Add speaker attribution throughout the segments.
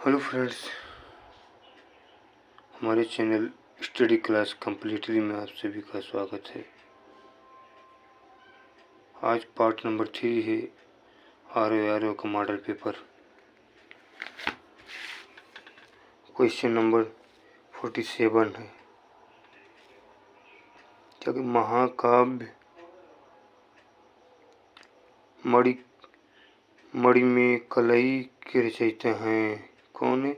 Speaker 1: Hello friends, हमारे channel study class completely में आप सभी का स्वागत है। आज पार्ट नंबर 3 है आर का मॉडल पेपर। क्वेश्चन नंबर 47 है क्या महाकाव्य मणि में कलई के रचयिता हैं? कौन है?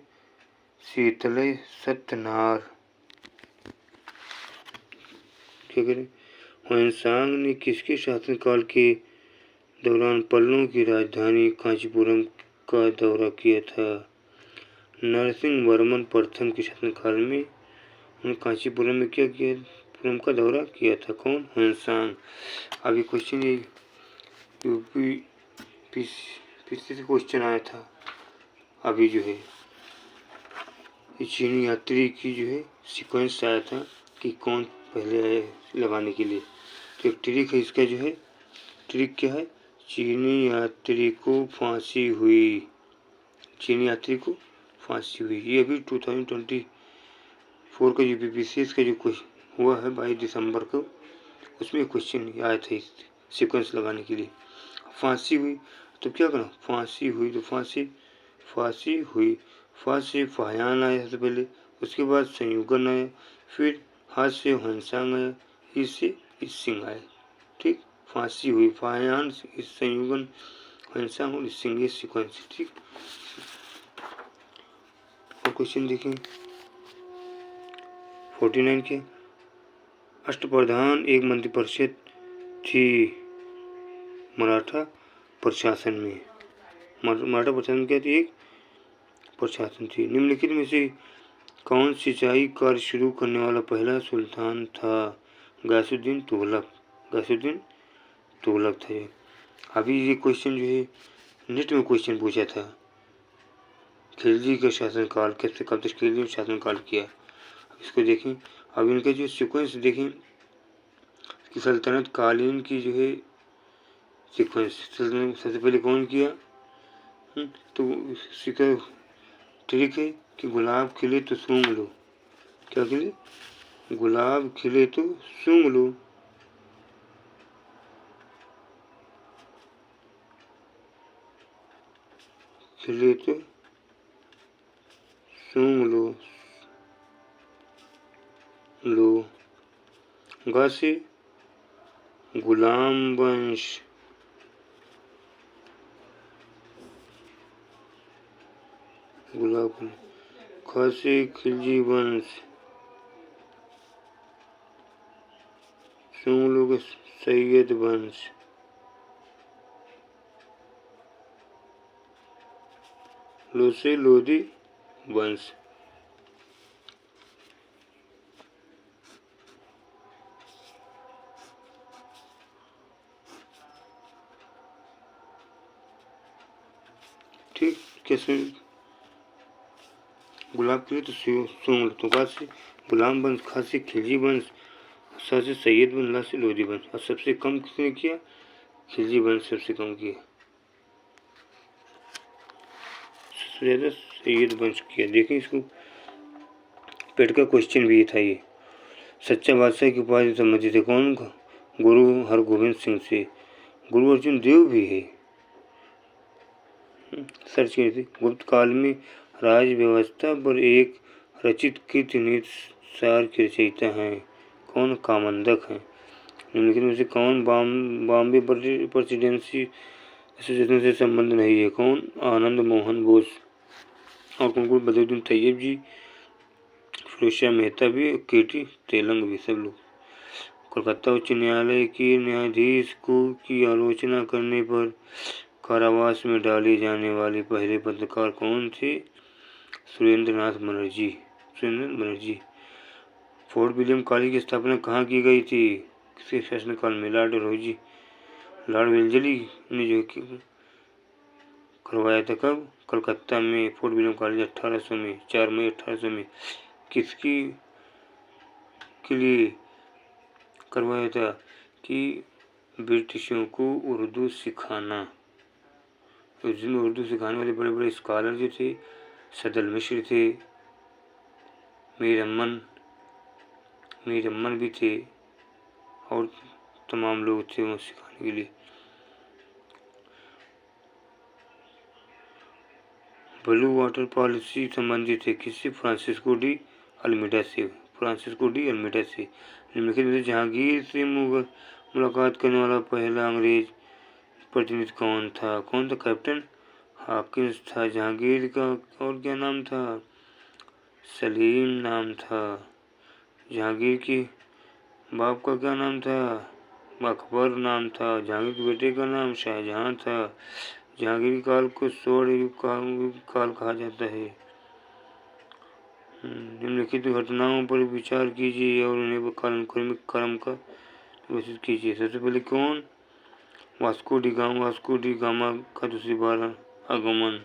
Speaker 1: शीतलय सत्यनार। क्या करें? ह्वेनसांग ने किसके शासनकाल के दौरान पल्लवों की राजधानी कांचीपुरम का दौरा किया था? नरसिंह वर्मन प्रथम के शासनकाल में उन्होंने कांचीपुरम में क्या किया? पुरम का दौरा किया था। कौन? ह्वेनसांग। अभी क्वेश्चन ये यूपी पीसी से क्वेश्चन आया था। अभी जो है ये चीनी यात्री की जो है सीक्वेंस आया था कि कौन पहले आए लगाने के लिए। तो एक ट्रिक है इसका, जो है ट्रिक क्या है? चीनी यात्री को फांसी हुई। चीनी यात्री को फांसी हुई। ये अभी 2024 का यूपीपीसीएस का जो कुछ हुआ है 22 दिसंबर को, उसमें क्वेश्चन आया था इस सीक्वेंस लगाने के लिए। फांसी हुई तो क्या करना? फांसी हुई तो फांसी हुई, फांसी फायान आया सबसे पहले, उसके बाद संयुगन आया, फिर हाथ से ह्वेनसांग आया, इससे सिंह आया। ठीक, फांसी हुई, फायान, संयुगन, ह्वेनसांग और सिंह, ये सीक्वेंस। ठीक, और क्वेश्चन देखें 49 के। अष्टप्रधान एक मंत्रिपरिषद थी मराठा प्रशासन में। मराठा प्रशासन में क्या थी? एक प्रशासन थी। निम्नलिखित में से कौन सिंचाई कार्य शुरू करने वाला पहला सुल्तान था? गयासुद्दीन तुगलक। गयासुद्दीन तुगलक था। अभी ये क्वेश्चन जो है नेट में क्वेश्चन पूछा था, खिलजी का शासनकाल कैसे, कब तक खिलजी ने शासनकाल किया। इसको देखें। अब इनका जो सीक्वेंस देखें कि सल्तनत कालीन की जो है सीक्वेंस, सल्तनत सबसे पहले कौन किया? तो इसका ट्रिक है कि गुलाब खिले तो सूंघ लो। क्या खिले? गुलाब खिले तो सूंघ लो। खिले तो सूंघ लो। गा से गुलाम वंश। गुलाब। ख से खिलजी वंश। सूंघ लो का सैयद वंश। लो से लोधी वंश। ठीक, कैसे? गुलाब खिले तो सूंघ लो, तो गा से गुलाम वंश, खा से खिलजी वंश, सा से सैयद वंश, ला से लोधी वंश। और सबसे कम किसने किया? खिलजी वंश सबसे कम किया, सबसे ज़्यादा सैयद वंश किया। देखें इसको, पेट का क्वेश्चन भी था ये। सच्चा बादशाह की उपाधि संबंधित है कौन? गुरु हरगोविंद सिंह से। गुरु अर्जुन देव भी है। सर्च की थी। गुप्त काल में राज व्यवस्था पर एक रचित कृति नीति सार के रचयिता हैं कौन? कामंदक हैं। निम्नलिखित में से कौन बॉम्बे प्रेसिडेंसी एसोसिएशन से संबंध नहीं है? कौन? आनंद मोहन बोस। और कौन? बदरुद्दीन तैयब जी, फिरोज मेहता भी, केटी तेलंग भी, सब लोग। कोलकाता उच्च न्यायालय के न्यायाधीश की आलोचना करने पर कारावास में डाले जाने वाले पहले पत्रकार कौन थे? Surendranath Banerjee. Fort William college की स्थापना कहाँ की गई थी? किसके शासनकाल में? लॉर्ड वेल्लेसली ने जो करवाया था। कब? कलकत्ता में। फोर्ट विलियम कॉलेज 1800 में, 4 मई 1800 में। किसकी के लिए करवाया था? कि ब्रिटिशों को उर्दू सिखाना। तो जिसमें उर्दू सिखाने वाले बड़े बड़े स्कॉलर जो थे सदल मिश्र थे, मीर अम्मन भी थे और तमाम लोग थे वहाँ सिखाने के लिए। ब्लू वाटर पॉलिसी संबंधित है किससे? फ्रांसिस्को डी अल्मीडा से। निम्नलिखित में से जहांगीर से मुलाकात करने वाला पहला अंग्रेज प्रतिनिधि कौन था? कैप्टन हॉकिंस था जहांगीर का। और क्या नाम था? सलीम नाम था। जहांगीर के बाप का क्या नाम था? अकबर नाम था। जहांगीर के बेटे का नाम शाहजहां था। जहांगीर काल को स्वर्ण युग काल कहा जाता है। निम्नलिखित घटनाओं पर विचार कीजिए और उन्हें कालानुक्रमिक क्रम का विकसित कीजिए। सबसे पहले कौन? वास्को डी गामा का दूसरी बार आगमन।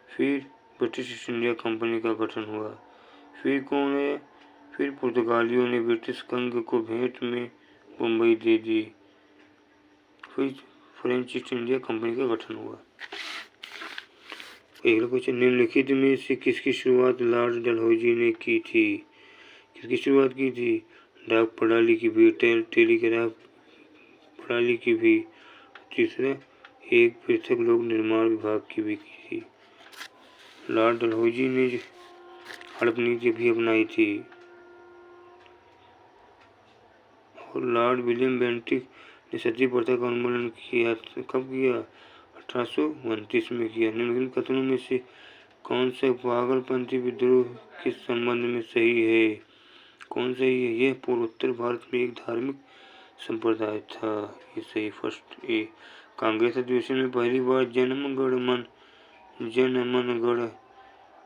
Speaker 1: फिर ब्रिटिश ईस्ट इंडिया कंपनी का गठन हुआ। फिर कौन है? फिर पुर्तगालियों ने ब्रिटिश कंग को भेंट में मुंबई दे दी। फिर फ्रेंच ईस्ट इंडिया कंपनी का गठन हुआ। अगला क्वेश्चन, निम्नलिखित में से किसकी शुरुआत लॉर्ड डलहौजी ने की थी? किसकी शुरुआत की थी? डाक प्रणाली की भी, टेलीग्राफ प्रणाली की भी। तीसरा, एक पृथक लोक निर्माण विभाग की भी की थी। लॉर्ड डलहौजी ने हड़प नीति भी अपनाई थी। और लॉर्ड विलियम बेंटिक ने सती प्रथा का उन्मूलन किया। कब किया? 1829 में किया। निम्नलिखित कथनों में से कौन सा पागलपंथी विद्रोह के संबंध में सही है? कौन सही है? यह पूर्वोत्तर भारत में एक धार्मिक संप्रदाय था। ये सही। First A. कांग्रेस अधिवेशन में पहली बार जन मन गण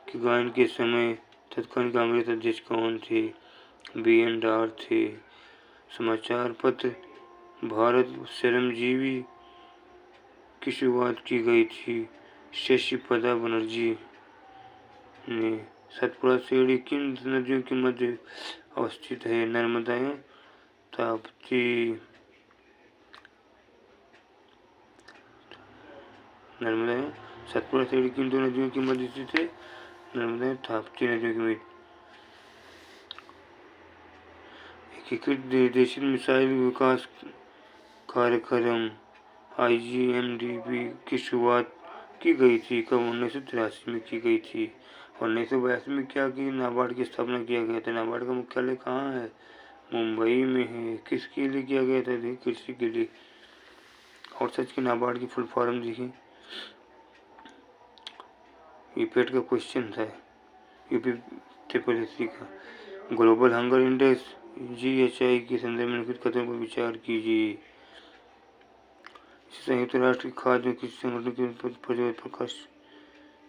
Speaker 1: के गायन के समय तत्कालीन कांग्रेस अध्यक्ष कौन थे? BN डार थे। समाचार पत्र भारत श्रमजीवी की शुरुआत की गई थी शशिपदा बनर्जी ने। सतपुड़ा सीढ़ी किन नदियों के मध्य अवस्थित है? नर्मदा एवं ताप्ती। सतपुड़ा सीढ़ी किन दो नदियों के मध्य स्थित है? नर्मदा एवं ताप्ती नदियों के मध्य। एकीकृत देशीय मिसाइल विकास कार्यक्रम IGMDP की शुरुआत की गई थी। कब? 1983 में की गई थी। 1982 में क्या की? नाबार्ड की स्थापना किया गया था। नाबार्ड का मुख्यालय कहाँ है? मुंबई में है। किसके लिए किया गया था? कृषि के लिए। और सच की नाबार्ड की फुल फॉर्म देखिए। ये पेट का क्वेश्चन था यूपी SSC का। ग्लोबल हंगर इंडेक्स GHI के संदर्भ में निम्नलिखित कथनों पर विचार कीजिए। संयुक्त राष्ट्र की खाद्य और कृषि संगठन के प्रकाश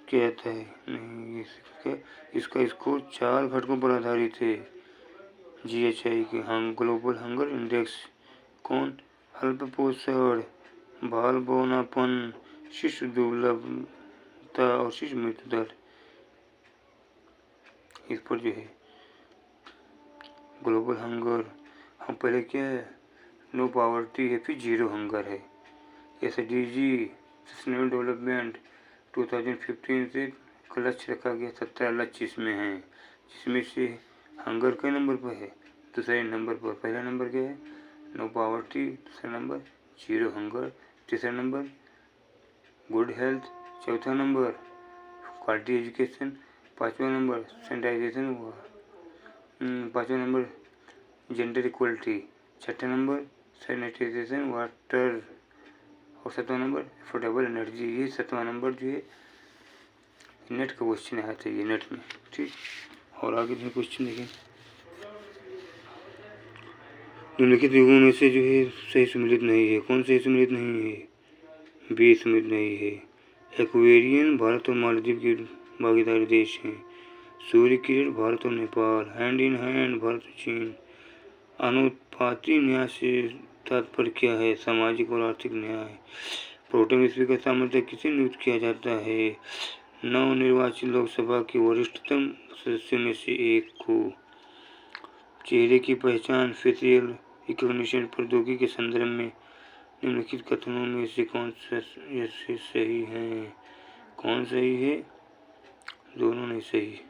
Speaker 1: किया जाता है। नहीं, इसका स्कोर 4 घटकों पर आधारित है। GHI के ग्लोबल हंगर इंडेक्स। कौन? अल्प पोषण, बाल बौनापन, शिशु दुर्बलता और शिशु मृत्यु दर। इस पर जो है ग्लोबल हंगर, हम पहले क्या है? नो पॉवर्टी है, फिर जीरो हंगर है। SDG सस्टेनेबल डेवलपमेंट 2015 से लक्ष्य रखा गया। 17 लक्ष्य इसमें हैं, जिसमें से हंगर के नंबर पर है? दूसरे नंबर पर। पहला नंबर क्या है? No poverty. दूसरा नंबर जीरो हंगर। तीसरा नंबर गुड हेल्थ। चौथा नंबर क्वालिटी एजुकेशन। पाँचवा नंबर सैनिटाइजेशन हुआ। पाँचवा नंबर जेंडर इक्वलिटी। छठा नंबर सैनिटाइजेशन वाटर। और 7वां नंबर अफोर्डेबल एनर्जी। ये 7वां नंबर जो है नेट का क्वेश्चन आया था, ये नेट में। ठीक, और आगे भी क्वेश्चन देखें। निम्नलिखित युगों में से जो है सही सम्मिलित नहीं है। कौन सही सम्मिलित नहीं है? B सम्मिलित नहीं है। एक्वेरियन भारत और मालदीव के भागीदारी देश हैं। सूर्य किरण भारत और Nepal. Hand in hand Bharat और चीन। अनुपाती न्याय से तात्पर्य क्या है? सामाजिक और आर्थिक न्याय। प्रोटेम स्पीकर सामर्थ्य किसे नियुक्त किया जाता है? नवनिर्वाचित लोकसभा के वरिष्ठतम सदस्यों में से एक को। चेहरे की पहचान फेसियल रिकॉग्निशन प्रौद्योगिकी के संदर्भ में निम्नलिखित कथनों में से कौन से सही है? कौन सही है? दोनों नहीं सही।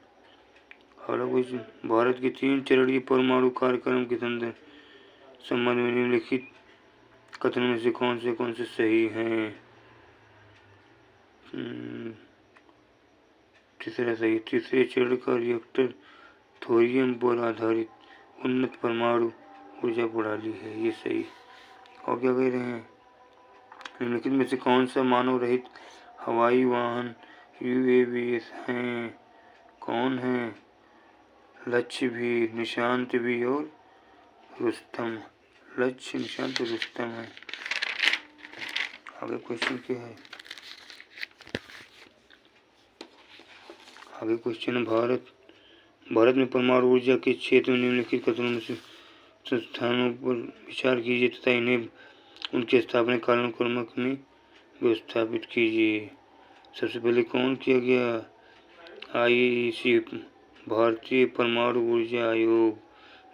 Speaker 1: अगला क्वेश्चन, भारत के 3 चरणीय परमाणु कार्यक्रम के संबंध में निम्नलिखित कथनों में से कौन से सही हैं? तीसरा सही। तीसरे चरण का रिएक्टर थोरियम पर आधारित उन्नत परमाणु ऊर्जा प्रणाली है, ये सही। और क्या कह रहे हैं, निम्नलिखित में से कौन सा मानव रहित हवाई वाहन UAVs हैं? कौन है? लक्ष्यवीर, निशांतवीर और रुस्तम। लक्ष्य, निशांत और रुस्तम है। आगे क्वेश्चन क्या है? आगे क्वेश्चन है, भारत में परमाणु ऊर्जा के क्षेत्र में निम्नलिखित कथनों में से संस्थानों पर विचार कीजिए तथा इन्हें उनके स्थापना कालानुक्रम में व्यवस्थापित कीजिए। सबसे पहले कौन किया गया? IAEC, भारतीय परमाणु ऊर्जा आयोग।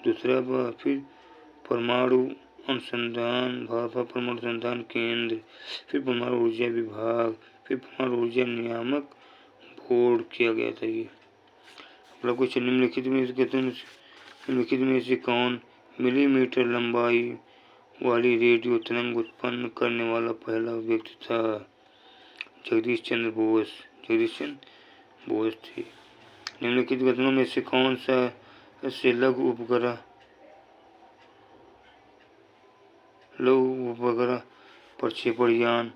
Speaker 1: दूसरा फिर परमाणु अनुसंधान, भाभा परमाणु अनुसंधान केंद्र, फिर परमाणु ऊर्जा विभाग, फिर परमाणु ऊर्जा नियामक बोर्ड किया गया था ये। अगला क्वेश्चन, निम्नलिखित में से कौन मिलीमीटर लंबाई वाली रेडियो तरंग उत्पन्न करने वाला पहला व्यक्ति था? जगदीश चंद्र बोस थे। निम्नलिखित कथनों में से कौन सा से लघु उपग्रह प्रक्षेपण यान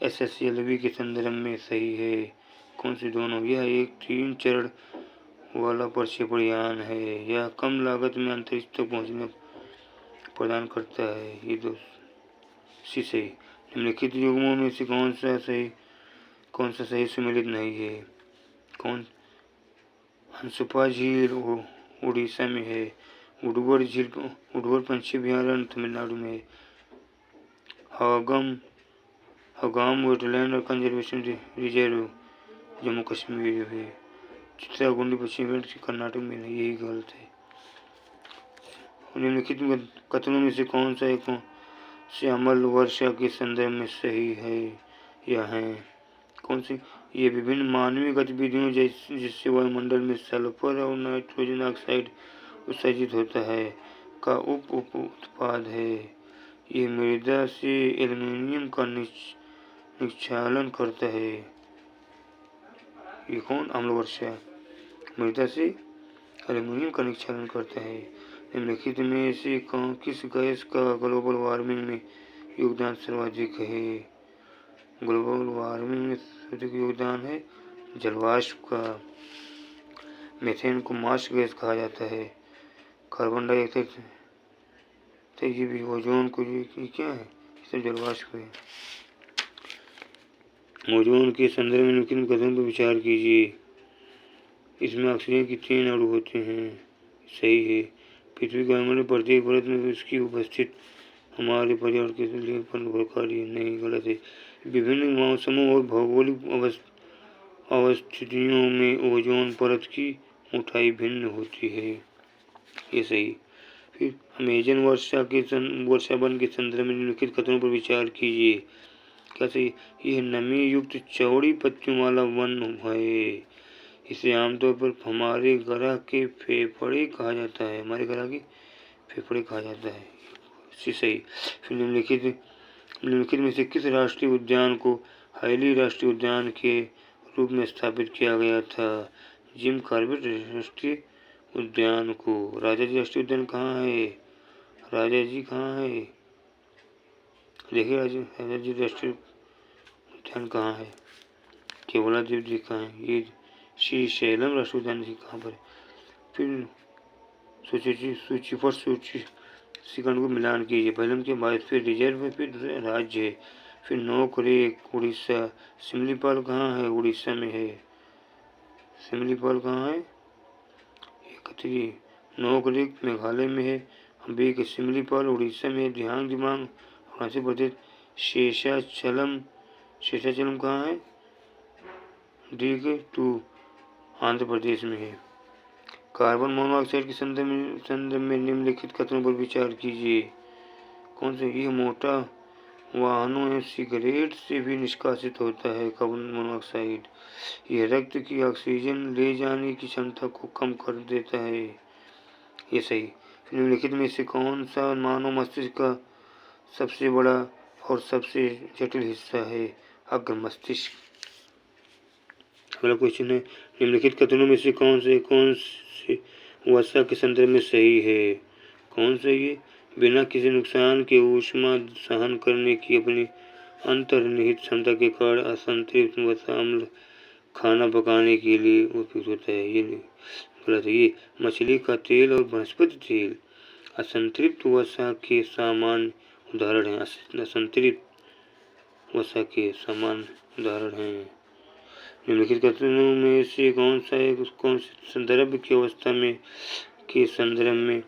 Speaker 1: SSLV के संदर्भ में सही है? कौन से दोनों? यह एक 3 चरण वाला प्रक्षेपण यान है। यह कम लागत में अंतरिक्ष तक पहुंचने प्रदान करता है, ये दो सही। निम्नलिखित युग्मों में से कौन सा सही सम्मिलित नहीं है? कौन? हंसपा झील उड़ीसा में है। उडुवर पंछी अभयारण्य तमिलनाडु में है। हगाम वेटलैंड और कंजर्वेशन रिजर्व जम्मू कश्मीर में। चित्रागुंडी पश्चिम घाट कर्नाटक में नहीं, यही गलत है। निम्नलिखित कथनों में से कौन से अमल वर्षा के संदर्भ में सही है या है? कौन सी? ये विभिन्न मानवीय गतिविधियों जिससे वायुमंडल में सल्फर और नाइट्रोजन ऑक्साइड उत्सर्जित होता है का उप उत्पाद है। ये मृदा से एल्यूमीनियम का निक्षालन करता है। ये कौन? अम्ल वर्षा मृदा से एल्यूमीनियम का निक्षालन करता है। निम्नलिखित में से किस गैस का ग्लोबल वार्मिंग में योगदान सर्वाधिक है? ग्लोबल वार्मिंग में सर्वाधिक योगदान है जलवाष्प का। मीथेन को मार्स गैस कहा जाता है। कार्बन डाइऑक्साइड तो ये भी ओजोन को, ये क्या है? इसे जलवाष्प है। ओजोन के संदर्भ में निम्नलिखित कथनों पर विचार कीजिए। इसमें ऑक्सीजन की 3 अणु होते हैं, सही है। पृथ्वी के वायुमंडल प्रत्येक परत में उसकी उपस्थित हमारे पर्यावरण के लिए प्रभावकारी नहीं, गलत है। विभिन्न मौसमों और भौगोलिक अवस्थितियों में ओजोन परत की मोटाई भिन्न होती है, ये सही। फिर अमेजन वर्षावन के संदर्भ में निम्नलिखित कथनों पर विचार कीजिए। क्या सही? यह नमी युक्त चौड़ी पत्तियों वाला वन है। इसे आमतौर पर हमारे ग्रह के फेफड़े कहा जाता है। हमारे ग्रह के फेफड़े कहा जाता है, सही। फिर निम्नलिखित में से किस राष्ट्रीय उद्यान को हैली राष्ट्रीय उद्यान के रूप में स्थापित किया गया था? जिम कॉर्बेट राष्ट्रीय उद्यान को। राजा जी राष्ट्रीय उद्यान कहाँ है? राजा जी कहाँ है? देखिए राजा जी राष्ट्रीय उद्यान कहाँ है? केवलादेव जी कहाँ है? ये श्री शैलम राष्ट्रीय उद्यान जी कहाँ पर है? फिर सूची सिकंड को मिलान कीजिए। पहले के बाद फिर रिजर्व, फिर राज्य है, फिर नोकरेक उड़ीसा। सिमलीपाल कहाँ है? उड़ीसा में है। सिमलीपाल कहाँ है? एकत्री। नोकरेक मेघालय में है। अम्बिक सिमलीपाल उड़ीसा में है। दिहांग दिमांग अरुणाचल प्रदेश। शेषाचलम कहाँ है? D2 आंध्र प्रदेश में है। कार्बन मोनोऑक्साइड के संदर्भ में निम्नलिखित कथनों पर विचार कीजिए। कौन से? यह वाहनों एवं सिगरेट से भी निष्कासित होता है कार्बन मोनोऑक्साइड। यह रक्त की ऑक्सीजन ले जाने की क्षमता को कम कर देता है। ये सही। निम्नलिखित में से कौन सा मानव मस्तिष्क का सबसे बड़ा और सबसे जटिल हिस्सा है? अग्र मस्तिष्क। अगला क्वेश्चन है, निम्नलिखित कथनों में से कौन से वसा के संदर्भ में सही है? कौन सही है? बिना किसी नुकसान के ऊष्मा सहन करने की अपनी अंतर्निहित क्षमता के कारण असंतृप्त वसा अम्ल खाना पकाने के लिए उपयुक्त होता है। ये गलत है। ये मछली का तेल और वनस्पति तेल असंतृप्त वसा के सामान्य उदाहरण हैं। असंतृप्त वसा के सामान्य उदाहरण हैं। निम्नलिखित कथनों में से कौन से द्रव्य की अवस्था में के संदर्भ में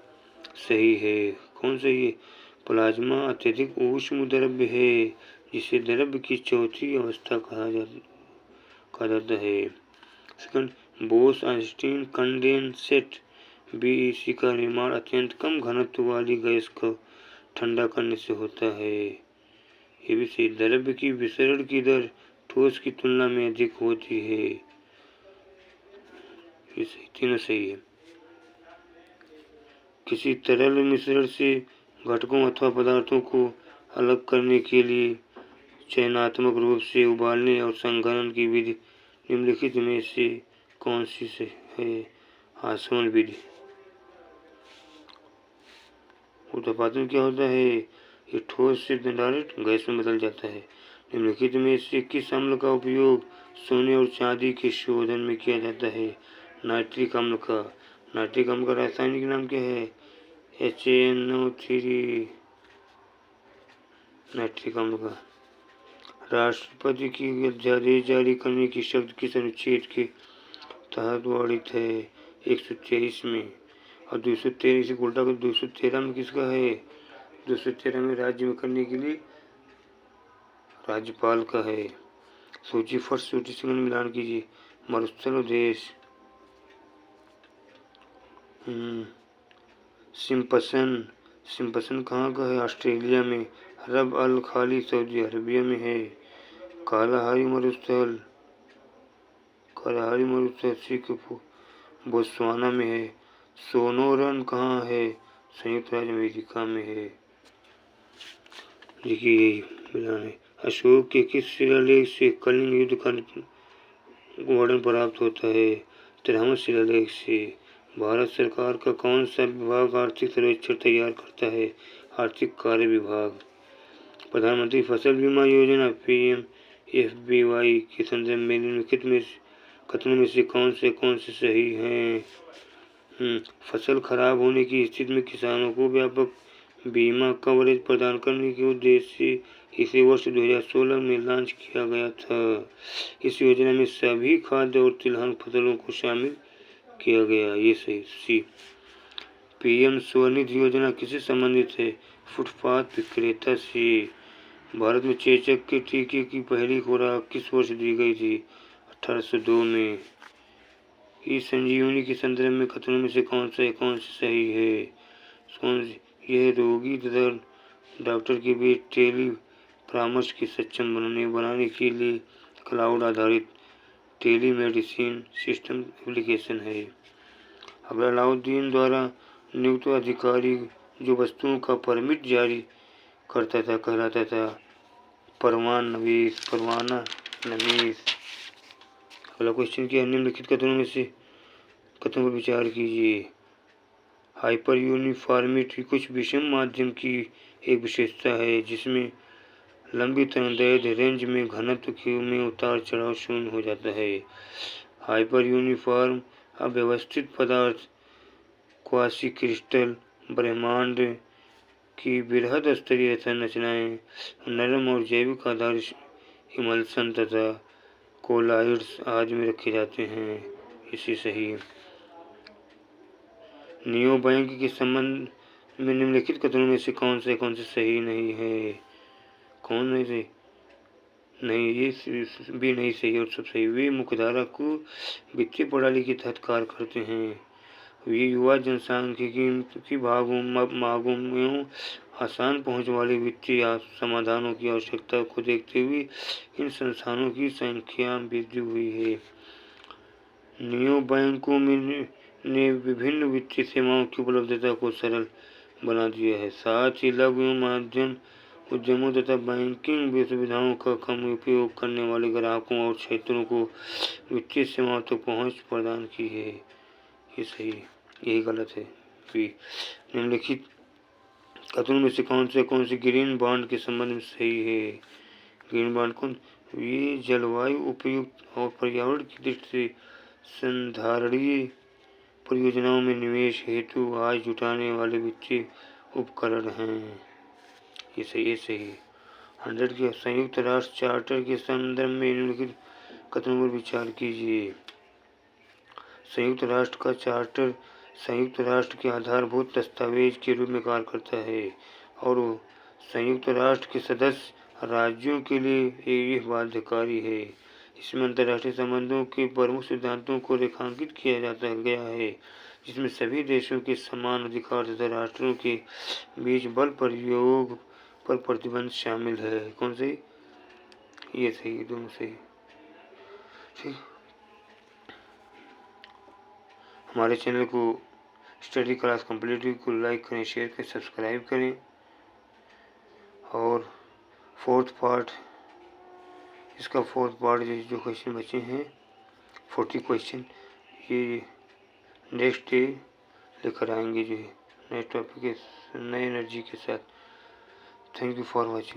Speaker 1: सही है? कौन सही है? प्लाज्मा अत्यधिक ऊष्म द्रव्य है जिसे द्रव्य की चौथी अवस्था कहा जाता है। Second, Bose Einstein condensate BEC का निर्माण अत्यंत कम घनत्व वाली गैस को ठंडा करने से होता है। ये भी सही। द्रव्य की विसरण की दर ठोस की तुलना में अधिक होती है। ये सही, तीनों सही है। किसी तरल मिश्रण से घटकों अथवा पदार्थों को अलग करने के लिए चयनात्मक रूप से उबालने और संघनन की विधि निम्नलिखित में से कौन सी से है? आसवन विधि। उत्पादन क्या होता है? ये ठोस से डायरेक्ट गैस में बदल जाता है। निम्नलिखित में से किस अम्ल का उपयोग सोने और चांदी के शोधन में किया जाता है? नाइट्रिक अम्ल का। नाइट्रिक अम्ल का रासायनिक नाम क्या है? HNO3। नाइट्रिक अम्ल का राष्ट्रपति की अध्यादेश जारी करने की शब्द किस अनुच्छेद के तहत वर्णित है? 123 में। और 213 से उल्टा कर 213 में किसका है? 213 में राज्य में करने के लिए राज्यपाल का है। सूची फर्स्ट सूची सेकंड मिलान कीजिए। मरुस्थल देश। सिम्पसन कहाँ का है? ऑस्ट्रेलिया में। रब अल खाली सऊदी अरबिया में है। कालाहारी मरुस्थल सिंगापुर बोत्सवाना में है। सोनोरन कहाँ है? संयुक्त राज्य अमेरिका में है। देखिए यही मिलान है। अशोक के किस शिलालेख से कलिंग युद्ध का वर्णन प्राप्त होता है? 13वां शिलालेख से। भारत सरकार का कौन सा विभाग आर्थिक सर्वेक्षण तैयार करता है? आर्थिक कार्य विभाग। प्रधानमंत्री फसल बीमा योजना PMFBY के संदर्भ में निम्नलिखित में कथनों में से कौन से सही हैं? फसल खराब होने की स्थिति में किसानों को व्यापक बीमा कवरेज प्रदान करने के उद्देश्य से इसे वर्ष 2016 में लॉन्च किया गया था। इस योजना में सभी खाद्य और तिलहन फसलों को शामिल किया गया। ये सही। सी। PM स्वनिधि योजना किससे संबंधित है? फुटपाथ विक्रेता से। भारत में चेचक के टीके की पहली खुराक किस वर्ष दी गई थी? 1802 में। ई संजीवनी के संदर्भ में कथनों में से कौन से सही है? यह रोगी तथा डॉक्टर के बीच टेली परामर्श की सक्षम बनाने के लिए क्लाउड आधारित टेलीमेडिसिन सिस्टम एप्लीकेशन है। अलाउद्दीन द्वारा नियुक्त अधिकारी जो वस्तुओं का परमिट जारी करता था कहलाता था परवाना नवीस। अगला क्वेश्चन क्या है? निम्नलिखित कथनों में से कथनों पर विचार कीजिए। हाइपर यूनिफॉर्मिटी कुछ विषम माध्यम की एक विशेषता है जिसमें लंबी तरंगदैर्घ्य रेंज में घनत्व में उतार चढ़ाव शून्य हो जाता है। हाइपर यूनिफॉर्म अव्यवस्थित पदार्थ क्वासी क्रिस्टल ब्रह्मांड की बृहद स्तरीय संरचनाएं नरम और जैविक आधारित इमल्सन तथा कोलाइड्स आदि में रखे जाते हैं। इसी सही। नियो बैंक के संबंध में निम्नलिखित कथनों में से कौन से सही नहीं है? कौन नहीं सही? नहीं, ये भी नहीं सही और सब सही। वे मुख्यधारा को वित्तीय प्रणाली के तहत कार्य करते हैं। वे युवा जनसांख्यिकी की मांगों में आसान पहुंच वाले वित्तीय समाधानों की आवश्यकता को देखते हुए इन संस्थानों की संख्या वृद्धि हुई है। नियोबैंकों ने विभिन्न वित्तीय सेवाओं की उपलब्धता को सरल बना दिया है। साथ ही लघु एवं मध्यम उद्यमों तथा बैंकिंग सुविधाओं का कम उपयोग करने वाले ग्राहकों और क्षेत्रों को वित्तीय सेवाओं तक पहुंच प्रदान की है। ये सही, यही गलत है। निम्नलिखित कथनों में से कौन से ग्रीन बॉन्ड के संबंध में सही है? ग्रीन बॉन्ड कौन? ये जलवायु उपयुक्त और पर्यावरण की दृष्टि से संधारणीय परियोजनाओं में निवेश हेतु आज जुटाने वाले वित्तीय उपकरण हैं। ये सही। 100 के संयुक्त राष्ट्र चार्टर के संदर्भ में निम्नलिखित कथनों पर विचार कीजिए। संयुक्त राष्ट्र का चार्टर संयुक्त राष्ट्र के आधारभूत दस्तावेज के रूप में कार्य करता है और संयुक्त राष्ट्र के सदस्य राज्यों के लिए यह बाध्यकारी है। इसमें अंतर्राष्ट्रीय संबंधों के प्रमुख सिद्धांतों को रेखांकित किया जाता गया है, जिसमें सभी देशों के समान अधिकार तथा राष्ट्रों के बीच बल प्रयोग पर प्रतिबंध शामिल है। कौन से? ये सही, दोनों सही। ठीक, हमारे चैनल को स्टडी क्लास कम्प्लीट को लाइक करें, शेयर करें, सब्सक्राइब करें। और इसका फोर्थ पार्ट जो क्वेश्चन बचे हैं 40 क्वेश्चन, ये नेक्स्ट डे लेकर आएंगे, जो है नए टॉपिक के नए एनर्जी के साथ। Thank you for watching.